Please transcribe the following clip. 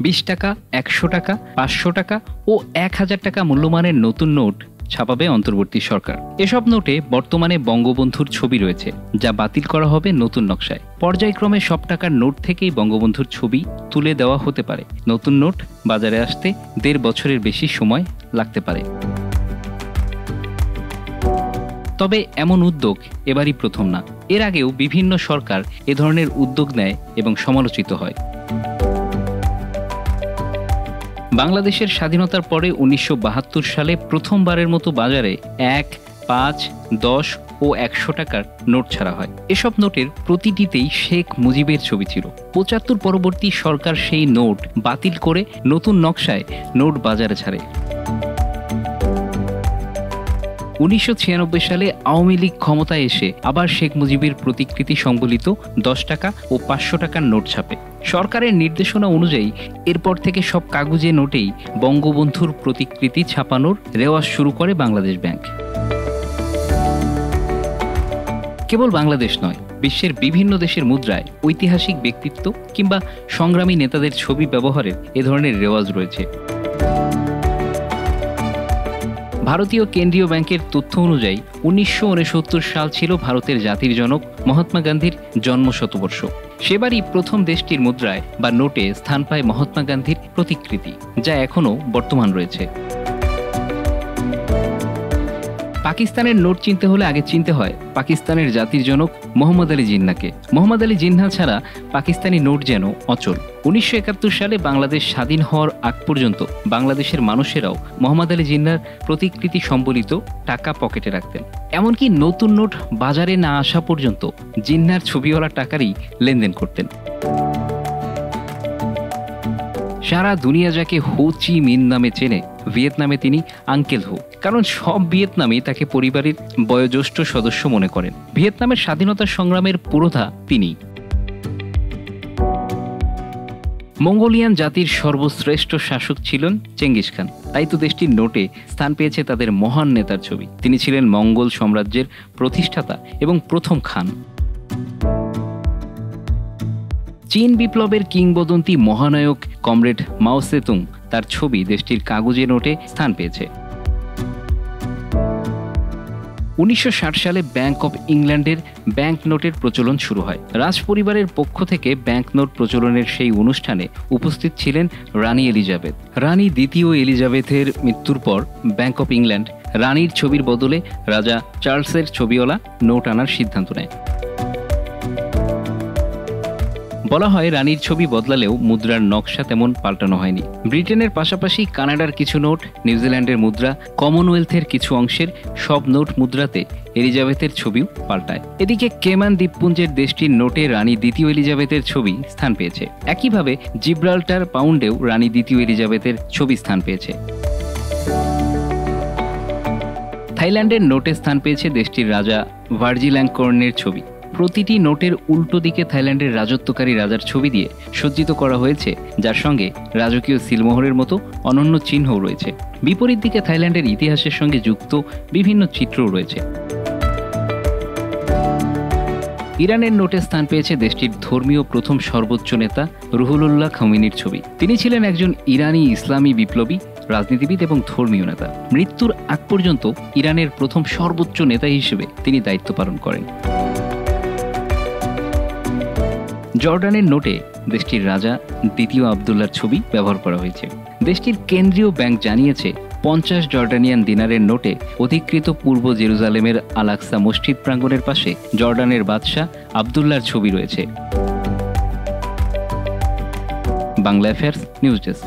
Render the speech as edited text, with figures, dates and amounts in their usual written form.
20 টাকা, 100 টাকা, 500 টাকা ও 1000 টাকা মূল্যমানের নতুন নোট ছাপাবে অন্তর্বর্তী সরকার। এসব নোটে বর্তমানে বঙ্গবন্ধুর ছবি রয়েছে, যা বাতিল করা হবে নতুন নকশায়। পর্যায়ক্রমে সব টাকার নোট থেকেই বঙ্গবন্ধুর ছবি তুলে দেওয়া হতে পারে। নতুন নোট বাজারে আসতে 1.5 বছরের বেশি সময় লাগতে পারে। তবে এমন উদ্যোগ এবারই প্রথম না। এর আগেও বিভিন্ন সরকার এ ধরনের উদ্যোগ নেয় এবং সমালোচিত হয়। বাংলাদেশের স্বাধীনতার পরে 1972 সালে প্রথমবারের মতো বাজারে 1, 5, 10 ও 100 টাকার নোট ছাড়া হয়। এসব নোটের প্রতিটিতেই শেখ মুজিবের ছবি ছিল। 75 পরবর্তী সরকার সেই নোট বাতিল করে নতুন নকশায় নোট বাজারে ছাড়ে। 1996 সালে আওয়ামী লীগ ক্ষমতায় এসে আবার শেখ মুজিবের প্রতিকৃতি সংবলিত 10 টাকা ও 500 টাকার নোট ছাপে। সরকারের নির্দেশনা অনুযায়ী এরপর থেকে সব কাগজে নোটেই বঙ্গবন্ধুর প্রতিকৃতি ছাপানোর রেওয়াজ শুরু করে বাংলাদেশ ব্যাংক। কেবল বাংলাদেশ নয়, বিশ্বের বিভিন্ন দেশের মুদ্রায় ঐতিহাসিক ব্যক্তিত্ব কিংবা সংগ্রামী নেতাদের ছবি ব্যবহারের এ ধরনের রেওয়াজ রয়েছে। ভারতীয় কেন্দ্রীয় ব্যাংকের তথ্য অনুযায়ী 1969 সাল ছিল ভারতের জাতির জনক মহাত্মা গান্ধীর জন্ম শতবর্ষ। সেবারই প্রথম দেশটির মুদ্রায় বা নোটে স্থান পায় মহাত্মা গান্ধীর প্রতিকৃতি, যা এখনও বর্তমান রয়েছে। পাকিস্তানের নোট চিনতে হলে আগে চিনতে হয় পাকিস্তানের জাতির জনক মোহাম্মদ আলী জিন্নাহকে। মোহাম্মদ আলী জিন্নাহ ছাড়া পাকিস্তানি নোট যেন অচল। 1971 সালে বাংলাদেশ স্বাধীন হওয়ার আগ পর্যন্ত বাংলাদেশের মানুষেরাও মোহাম্মদ আলী জিন্নাহর প্রতিকৃতি সম্বলিত টাকা পকেটে রাখতেন। এমনকি নতুন নোট বাজারে না আসা পর্যন্ত জিন্নাহর ছবিওয়ালা টাকারই লেনদেন করতেন। সারা দুনিয়া যাকে হো চি মিন নামে চেনে, ভিয়েতনামে তিনি আঙ্কেল হো, কারণ সব ভিয়েতনামী তাকে পরিবারের বয়োজ্যেষ্ঠ সদস্য মনে করেন। ভিয়েতনামের স্বাধীনতা সংগ্রামের পুরোধা তিনি। মঙ্গোলিয়ান জাতির সর্বশ্রেষ্ঠ শাসক ছিলেন চেঙ্গিস খান, তাই তো দেশটির নোটে স্থান পেয়েছে তাদের মহান নেতার ছবি। তিনি ছিলেন মঙ্গোল সাম্রাজ্যের প্রতিষ্ঠাতা এবং প্রথম খান। চীন বিপ্লবের কিংবদন্তি মহানায়ক কমরেড মাও সেতুং, তার ছবি দেশটির কাগজে নোটে স্থান পেয়েছে। 1960 সালে ব্যাংক অব ইংল্যান্ডের ব্যাংক নোটের প্রচলন শুরু হয়। রাজ পরিবারের পক্ষ থেকে ব্যাংক নোট প্রচলনের সেই অনুষ্ঠানে উপস্থিত ছিলেন রানী এলিজাবেথ। রানী দ্বিতীয় এলিজাবেথের মৃত্যুর পর ব্যাংক অব ইংল্যান্ড রানীর ছবির বদলে রাজা চার্লসের ছবিওয়ালা নোট আনার সিদ্ধান্ত নেয়। বলা হয় রানীর ছবি বদলালেও মুদ্রার নকশা তেমন পাল্টানো হয়নি। ব্রিটেনের পাশাপাশি কানাডার কিছু নোট, নিউজিল্যান্ডের মুদ্রা, কমনওয়েলথের কিছু অংশের সব নোট মুদ্রাতে এলিজাবেথের ছবিও পাল্টায়। এদিকে কেমান দ্বীপপুঞ্জের দেশটির নোটে রানী দ্বিতীয় এলিজাবেথের ছবি স্থান পেয়েছে। একইভাবে জিব্রাল্টার পাউন্ডেও রানী দ্বিতীয় এলিজাবেথের ছবি স্থান পেয়েছে। থাইল্যান্ডের নোটে স্থান পেয়েছে দেশটির রাজা ভার্জিল্যাঙ্কর্নের ছবি। প্রতিটি নোটের উল্টো দিকে থাইল্যান্ডের রাজত্বকারী রাজার ছবি দিয়ে সজ্জিত করা হয়েছে, যার সঙ্গে রাজকীয় সিলমোহরের মতো অনন্য চিহ্নও রয়েছে। বিপরীত দিকে থাইল্যান্ডের ইতিহাসের সঙ্গে যুক্ত বিভিন্ন চিত্রও রয়েছে। ইরানের নোটে স্থান পেয়েছে দেশটির ধর্মীয় প্রথম সর্বোচ্চ নেতা রুহুল্লাহ খমিনির ছবি। তিনি ছিলেন একজন ইরানি ইসলামী বিপ্লবী, রাজনীতিবিদ এবং ধর্মীয় নেতা। মৃত্যুর আগ পর্যন্ত ইরানের প্রথম সর্বোচ্চ নেতা হিসেবে তিনি দায়িত্ব পালন করেন। জর্ডানের নোটে দেশটির রাজা দ্বিতীয় আবদুল্লার ছবি ব্যবহার করা হয়েছে। দেশটির কেন্দ্রীয় ব্যাংক জানিয়েছে 50 জর্ডানিয়ান দিনারের নোটে অধিকৃত পূর্ব জেরুজালেমের আল আকসা মসজিদ প্রাঙ্গণের পাশে জর্ডানের বাদশাহ আবদুল্লার ছবি রয়েছে। Bangla affairs news desk.